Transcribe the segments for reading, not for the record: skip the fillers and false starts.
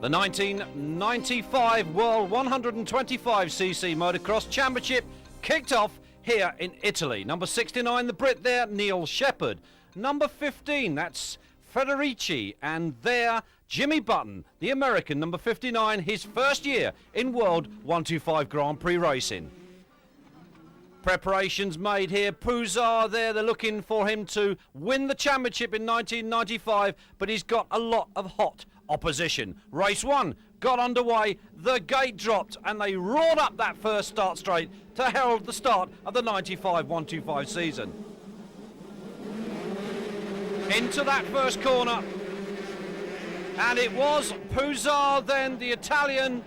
The 1995 World 125cc Motocross Championship kicked off here in Italy. Number 69, the Brit there, Neil Shepherd. Number 15, that's Federici, and there, Jimmy Button, the American, number 59, his first year in World 125 Grand Prix racing. Preparations made here. PUZAR there, they're looking for him to win the championship in 1995, but he's got a lot of hot opposition. Race 1 got underway, the gate dropped, and they roared up that first start straight to herald the start of the 95 125 season. Into that first corner, and it was PUZAR then, the Italian,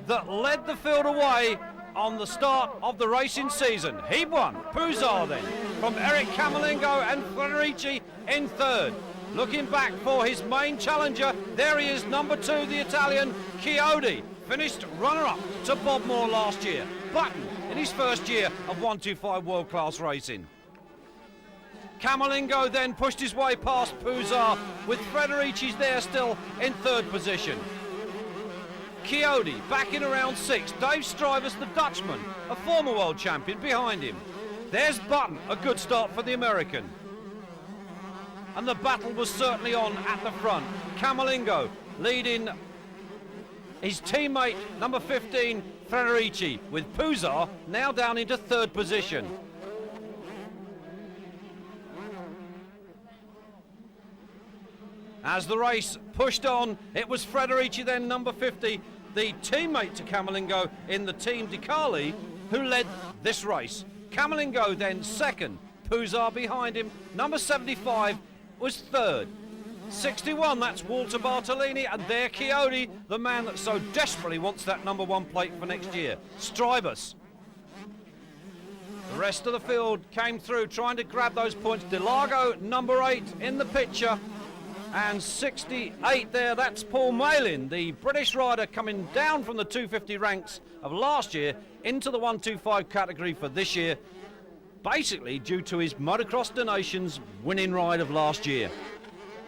that led the field away on the start of the racing season. Heat 1, PUZAR then, from Eric Camerlengo and Federici in third. Looking back for his main challenger, there he is, number 2, the Italian, Chiodi, finished runner-up to Bob Moore last year. Button in his first year of 125 world-class racing. Camerlengo then pushed his way past PUZAR, with Federici's there still in third position. Chiodi back in around 6. Dave Strivers, the Dutchman, a former world champion, behind him. There's Button, a good start for the American. And the battle was certainly on at the front. Camerlengo leading his teammate, number 15, Federici, with PUZAR now down into third position. As the race pushed on, it was Federici then, number 50, the teammate to Camerlengo in the Team Decali, who led this race. Camerlengo then second, PUZAR behind him. Number 75 was third. 61, that's Walter Bartolini, and there Chiodi, the man that so desperately wants that number 1 plate for next year. Stribus. The rest of the field came through trying to grab those points. Delago, number 8, in the picture. And 68 there, that's Paul Malin, the British rider coming down from the 250 ranks of last year into the 125 category for this year, basically due to his Motocross Donations winning ride of last year.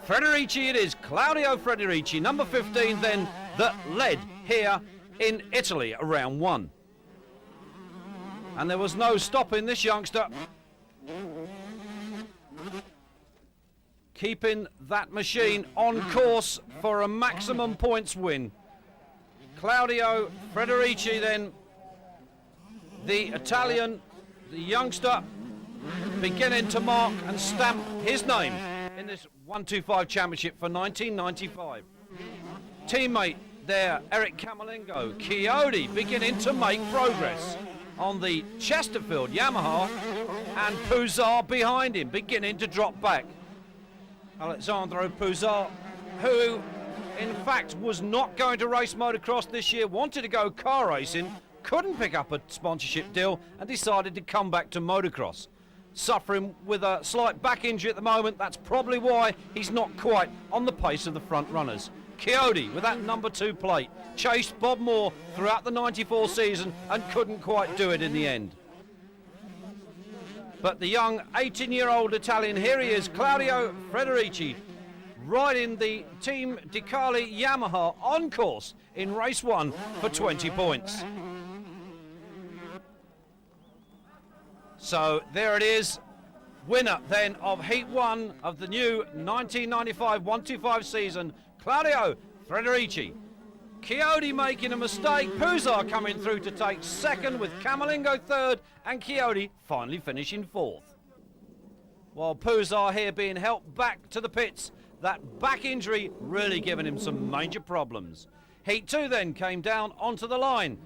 Federici it is, Claudio Federici, number 15 then, that led here in Italy at round 1. And there was no stopping this youngster, keeping that machine on course for a maximum points win. Claudio Federici then, the Italian, the youngster, beginning to mark and stamp his name in this 125 championship for 1995. Teammate there, Eric Camerlengo. Chiodi beginning to make progress on the Chesterfield Yamaha, and PUZAR behind him, beginning to drop back. Alessandro PUZAR, who in fact was not going to race motocross this year, wanted to go car racing, couldn't pick up a sponsorship deal and decided to come back to motocross. Suffering with a slight back injury at the moment, that's probably why he's not quite on the pace of the front runners. Chiodi with that number 2 plate chased Bob Moore throughout the 94 season and couldn't quite do it in the end. But the young 18-year-old Italian, here he is, Claudio Federici, riding the Team Decali Yamaha on course in race 1 for 20 points. So there it is, winner then of Heat 1 of the new 1995 125 season, Claudio Federici. Chiodi making a mistake, PUZAR coming through to take second with Camerlengo third, and Chiodi finally finishing fourth. While PUZAR here being helped back to the pits, that back injury really giving him some major problems. Heat 2 then came down onto the line.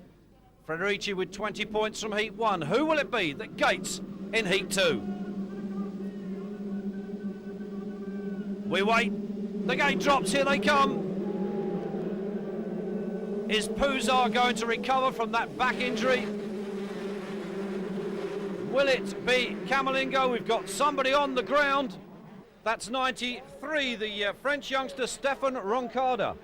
Federici with 20 points from Heat 1. Who will it be that gates in Heat 2? We wait. The gate drops, here they come. Is PUZAR going to recover from that back injury? Will it be Camerlengo? We've got somebody on the ground. That's 93, the French youngster Stéphane Roncada.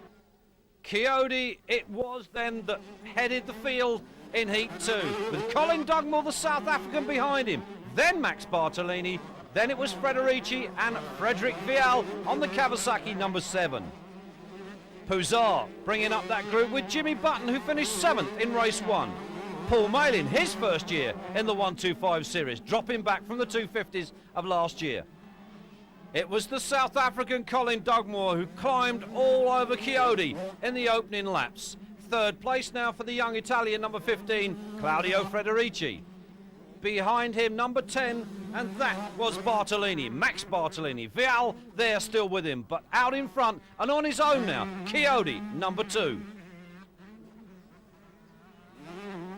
Chiodi it was then that headed the field in Heat 2, with Colin Dugmore, the South African, behind him. Then Max Bartolini, then it was Federici and Frederic Vial on the Kawasaki number 7. PUZAR bringing up that group with Jimmy Button, who finished 7th in race 1. Paul Malin, his first year in the 125 series, dropping back from the 250s of last year. It was the South African Colin Dugmore who climbed all over Chiodi in the opening laps. 3rd place now for the young Italian, number 15, Claudio Frederici. Behind him, number 10, and that was Bartolini, Max Bartolini. Vial there still with him, but out in front and on his own now, Chiodi, number 2.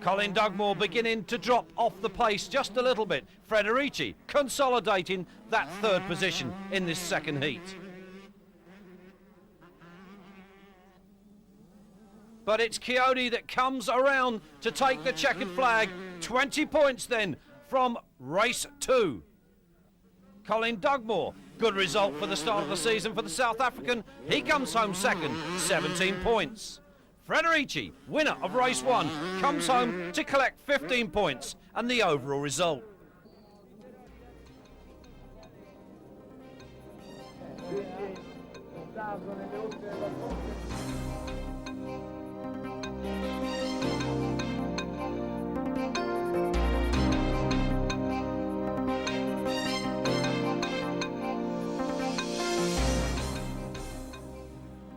Colin Dugmore beginning to drop off the pace just a little bit. Frederici consolidating that 3rd position in this 2nd heat. But it's Chiodi that comes around to take the checkered flag. 20 points then from race 2. Colin Dugmore, good result for the start of the season for the South African. He comes home 2nd, 17 points. Frederici, winner of race 1, comes home to collect 15 points and the overall result.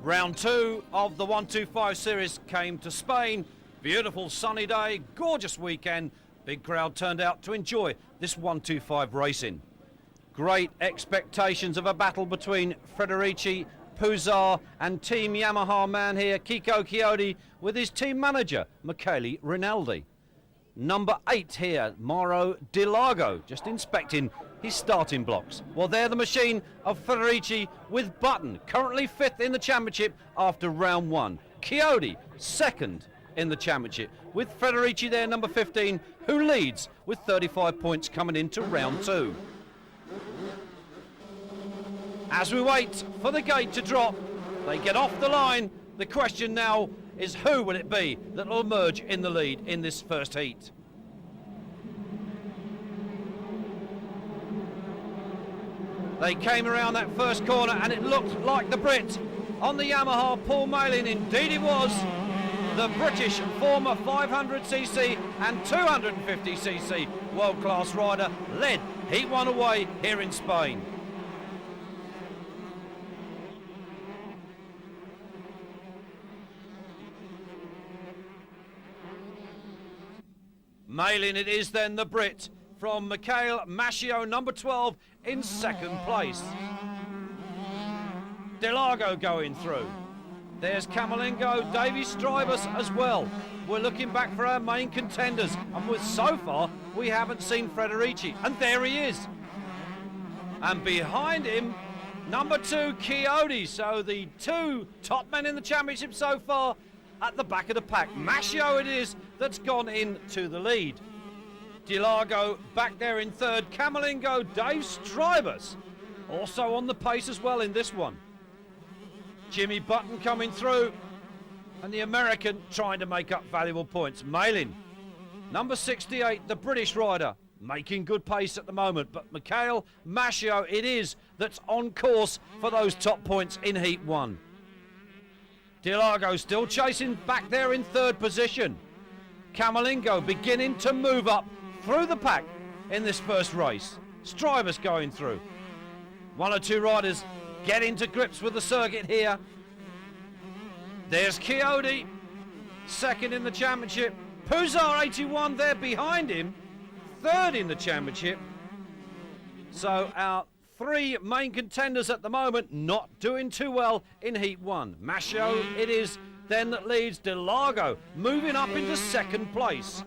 Round 2 of the 125 series came to Spain. Beautiful sunny day, gorgeous weekend. Big crowd turned out to enjoy this 125 racing. Great expectations of a battle between Frederici, PUZAR and Team Yamaha man here, Kiko Chiodi, with his team manager, Michele Rinaldi. Number 8 here, Mauro Di Largo, just inspecting his starting blocks. Well, they're the machine of Frederici with Button, currently 5th in the championship after round 1. Chiodi, 2nd in the championship, with Frederici there, number 15, who leads with 35 points coming into round 2. As we wait for the gate to drop, they get off the line. The question now is, who will it be that will emerge in the lead in this first heat? They came around that first corner and it looked like the Brit on the Yamaha, Paul Malin. Indeed it was. The British former 500cc and 250cc world-class rider led Heat 1 away here in Spain. Malin it is then, the Brit from Michael Mascio, number 12, in 2nd place. Di Largo going through. There's Camerlengo, Davy Strybus as well. We're looking back for our main contenders, and with so far we haven't seen Frederici, and there he is. And behind him, number 2, Chiodi. So the 2 top men in the championship so far at the back of the pack. Mascio it is that's gone into the lead. Di Largo back there in 3rd. Camerlengo, Dave Strybus also on the pace as well in this one. Jimmy Button coming through, and the American trying to make up valuable points. Malin, number 68, the British rider, making good pace at the moment, but Michael Mascio it is that's on course for those top points in Heat 1. Di Largo still chasing back there in 3rd position. Camerlengo beginning to move up through the pack in this first race. Strybus going through. 1 or 2 riders get into grips with the circuit here. There's Chiodi, 2nd in the championship. PUZAR 81 there behind him, 3rd in the championship. So our 3 main contenders at the moment not doing too well in Heat 1. Mascio it is then that leads. Di Largo moving up into 2nd place.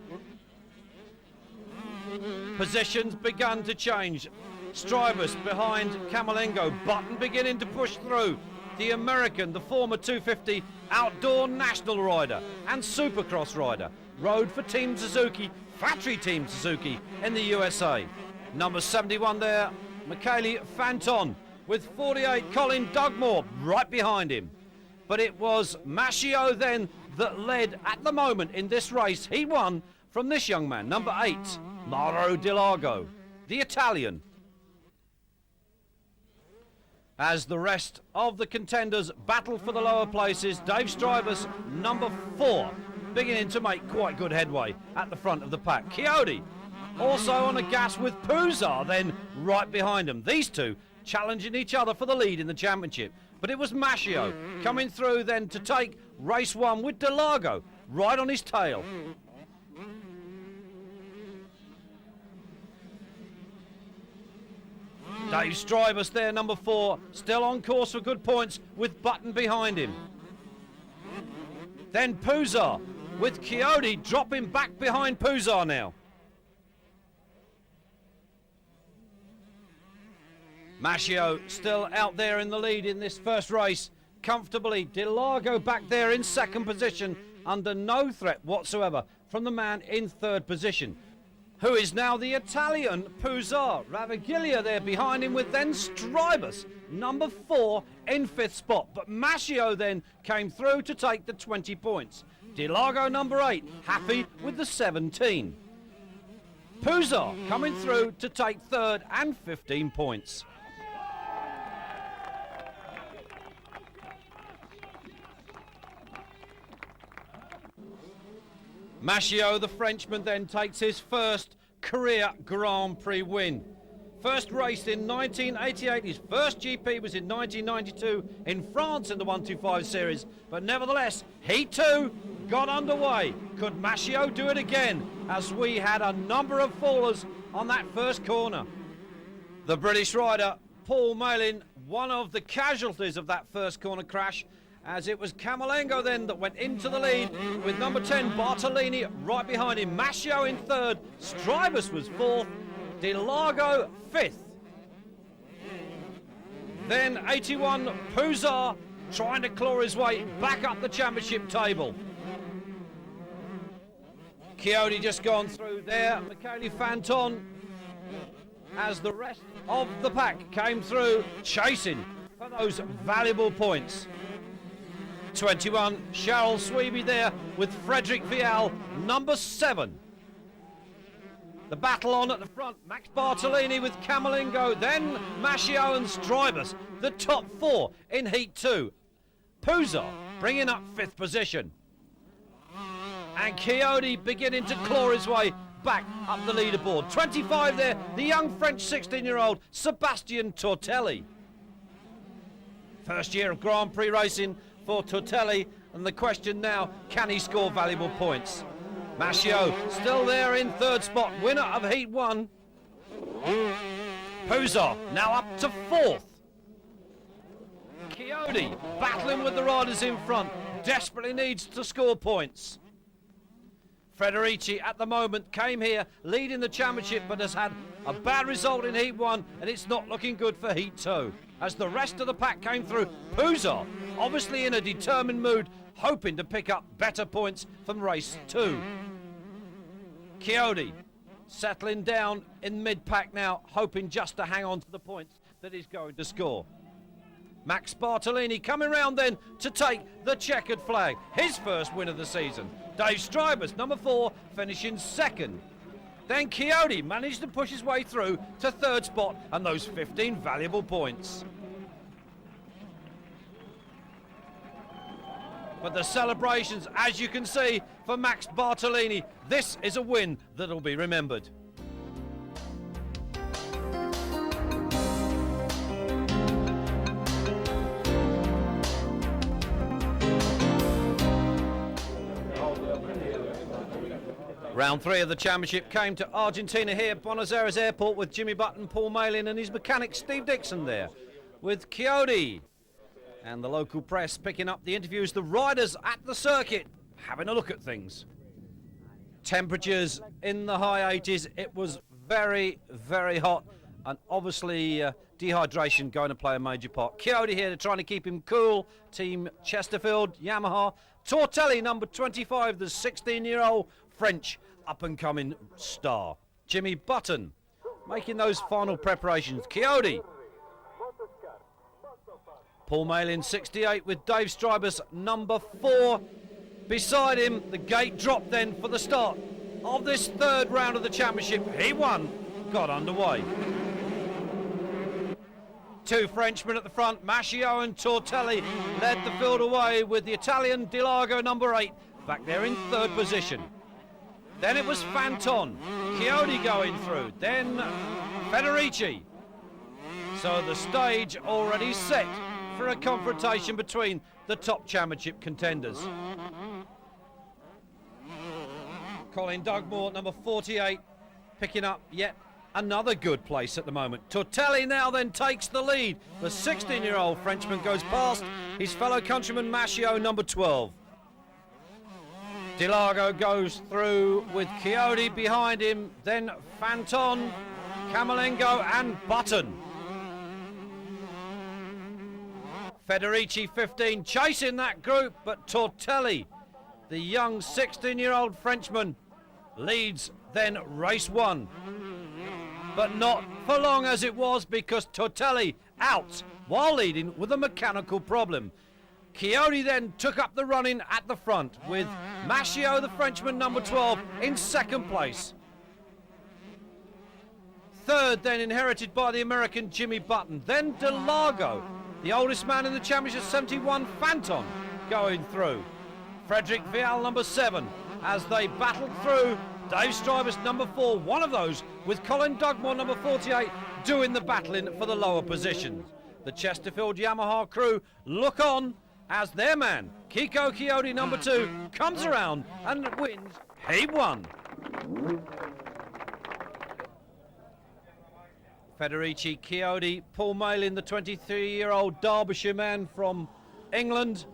Positions begun to change. Strybus behind Camerlengo. Button beginning to push through. The American, the former 250 outdoor national rider and supercross rider, rode for Team Suzuki, factory Team Suzuki in the USA. Number 71 there, Michele Fanton, with 48, Colin Dugmore right behind him. But it was Mascio then that led at the moment in this race. He won from this young man, number 8, Mauro Di Largo, the Italian. As the rest of the contenders battle for the lower places, Dave Strybus, number 4, beginning to make quite good headway at the front of the pack. Coyote also on a gas with PUZAR then right behind him. These two challenging each other for the lead in the championship. But it was Mascio coming through then to take race 1 with Delago right on his tail. Dave Strybus there, number 4, still on course for good points with Button behind him. Then PUZAR with Coyote dropping back behind PUZAR now. Mascio still out there in the lead in this first race comfortably. Delago back there in second position under no threat whatsoever from the man in third position, who is now the Italian PUZAR. Raviglia there behind him with then Strybus, number 4, in 5th spot. But Mascio then came through to take the 20 points. Delago, number 8, happy with the 17. PUZAR coming through to take 3rd and 15 points. Mascio, the Frenchman, then takes his first career Grand Prix win. First raced in 1988, his first GP was in 1992 in France in the 125 series, but nevertheless, Heat 2 got underway. Could Mascio do it again, as we had a number of fallers on that first corner? The British rider, Paul Malin, one of the casualties of that first corner crash, as it was Camerlengo then that went into the lead with number 10 Bartolini right behind him. Mascio in 3rd, Strybus was 4th, Delago 5th. Then 81 PUZAR trying to claw his way back up the championship table. Coyote just gone through there, Michele Fanton, as the rest of the pack came through chasing for those valuable points. 21, Cheryl Sweeby there with Frederick Vial, number 7. The battle on at the front, Max Bartolini with Camerlengo, then Mascio and Strybus, the top 4 in Heat 2. PUZAR bringing up 5th position. And Coyote beginning to claw his way back up the leaderboard. 25 there, the young French 16-year-old Sébastien Tortelli. First year of Grand Prix racing for Tortelli, and the question now, can he score valuable points? Mascio still there in 3rd spot, winner of Heat 1. PUZAR now up to 4th. Coyote battling with the riders in front, desperately needs to score points. Federici at the moment came here leading the championship, but has had a bad result in Heat 1, and it's not looking good for Heat 2. As the rest of the pack came through, PUZAR obviously in a determined mood, hoping to pick up better points from race 2. Coyote settling down in mid-pack now, hoping just to hang on to the points that he's going to score. Max Bartolini coming round then to take the checkered flag, his first win of the season. Dave Strybus, number 4, finishing 2nd. Then Coyote managed to push his way through to 3rd spot and those 15 valuable points. But the celebrations, as you can see, for Max Bartolini, this is a win that'll be remembered. Round 3 of the championship came to Argentina here at Buenos Aires Airport with Jimmy Button, Paul Malin and his mechanic Steve Dixon there with Coyote. And the local press picking up the interviews, the riders at the circuit having a look at things. Temperatures in the high 80s, it was very, very hot, and obviously dehydration going to play a major part. Coyote here, they're trying to keep him cool. Team Chesterfield, Yamaha. Tortelli, number 25, the 16-year-old French up-and-coming star. Jimmy Button making those final preparations. Coyote. Paul Malin, 68, with Dave Strybus, number 4. Beside him, the gate dropped then for the start of this 3rd round of the championship. He won, got underway. Two Frenchmen at the front, Mascio and Tortelli led the field away with the Italian Di Largo, number 8, back there in third position. Then it was Fanton, Chiodi going through, then Federici. So the stage already set for a confrontation between the top championship contenders. Colin Dugmore, number 48, picking up yet another good place at the moment. Tortelli now then takes the lead. The 16-year-old Frenchman goes past his fellow countryman Mascio, number 12. Di Largo goes through with Chiodi behind him, then Fanton, Camerlengo and Button. Federici 15 chasing that group, but Tortelli, the young 16-year-old Frenchman, leads then race 1. But not for long as it was, because Tortelli out while leading with a mechanical problem. Chiodi then took up the running at the front with Mascio, the Frenchman, number 12, in second place. Third then inherited by the American Jimmy Button. Then Di Largo, the oldest man in the championship, 71, Fanton, going through. Frederick Vial, number 7, as they battled through. Dave Strybus, number 4, one of those, with Colin Dugmore, number 48, doing the battling for the lower positions. The Chesterfield Yamaha crew look on as their man, Kiko Chiodi, number 2, comes around and wins Heat 1. Federici, Chiodi, Paul Malin, the 23-year-old Derbyshire man from England,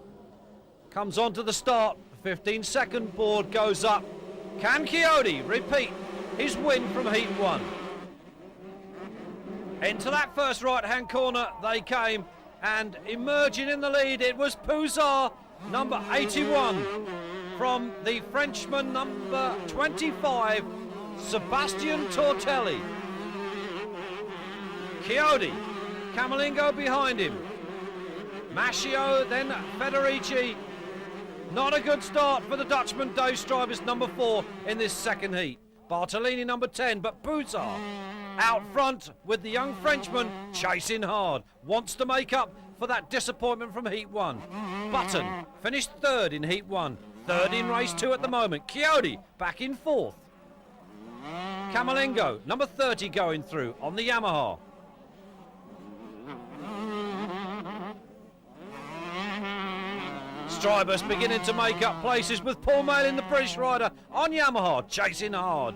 comes on to the start. The 15-second board goes up. Can Chiodi repeat his win from Heat 1? Into that first right-hand corner they came, and emerging in the lead it was PUZAR, number 81, from the Frenchman, number 25, Sebastian Tortelli. Chiodi, Camerlengo behind him. Mascio, then Federici. Not a good start for the Dutchman, Dave Strybus, number 4, in this second heat. Bartolini, number 10, but PUZAR out front with the young Frenchman chasing hard. Wants to make up for that disappointment from Heat 1. Button finished third in Heat 1. Third in race 2 at the moment. Chiodi back in fourth. Camerlengo, number 30, going through on the Yamaha. Strybus beginning to make up places with Paul Malin, the British rider, on Yamaha, chasing hard.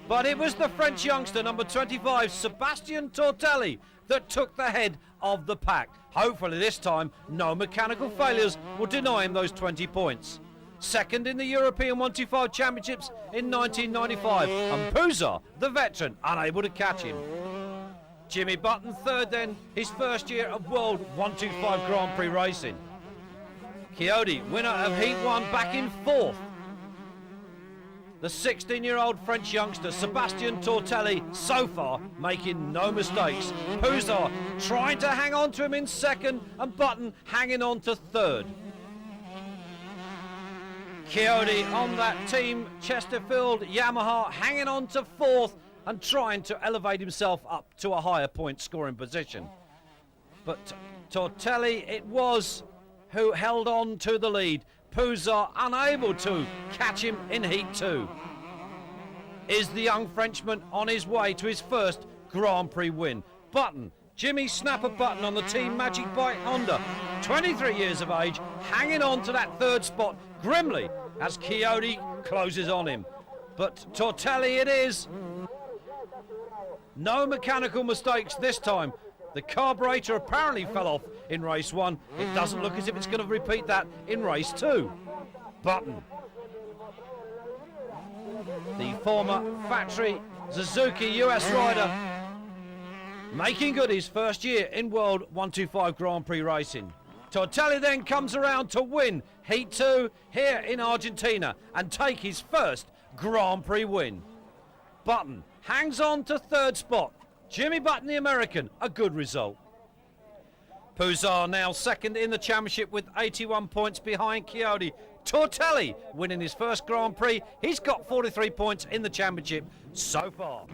But it was the French youngster, number 25, Sebastian Tortelli, that took the head of the pack. Hopefully this time, no mechanical failures will deny him those 20 points. Second in the European 125 Championships in 1995, and PUZAR, the veteran, unable to catch him. Jimmy Button third then, his first year of World 125 Grand Prix racing. Chiodi, winner of Heat 1, back in fourth. The 16-year-old French youngster, Sebastian Tortelli, so far making no mistakes. PUZAR trying to hang on to him in second, and Button hanging on to third. Chiodi on that Team Chesterfield Yamaha, hanging on to fourth and trying to elevate himself up to a higher point scoring position. But Tortelli it was who held on to the lead. PUZAR unable to catch him in Heat 2. Is the young Frenchman on his way to his first Grand Prix win? Button, Jimmy Snapper Button on the Team Magic Bike Honda, 23 years of age, hanging on to that third spot grimly as Chiodi closes on him. But Tortelli it is. No mechanical mistakes this time. The carburetor apparently fell off in race 1. It doesn't look as if it's going to repeat that in race 2. Button, the former factory Suzuki US rider, making good his first year in World 125 Grand Prix racing. Tortelli then comes around to win Heat 2 here in Argentina and take his first Grand Prix win. Button hangs on to third spot. Jimmy Button, the American, a good result. PUZAR now second in the championship with 81 points behind Chiodi. Tortelli winning his first Grand Prix. He's got 43 points in the championship so far.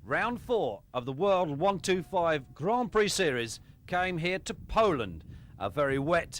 Round 4 of the World 125 Grand Prix Series came here to Poland. A very wet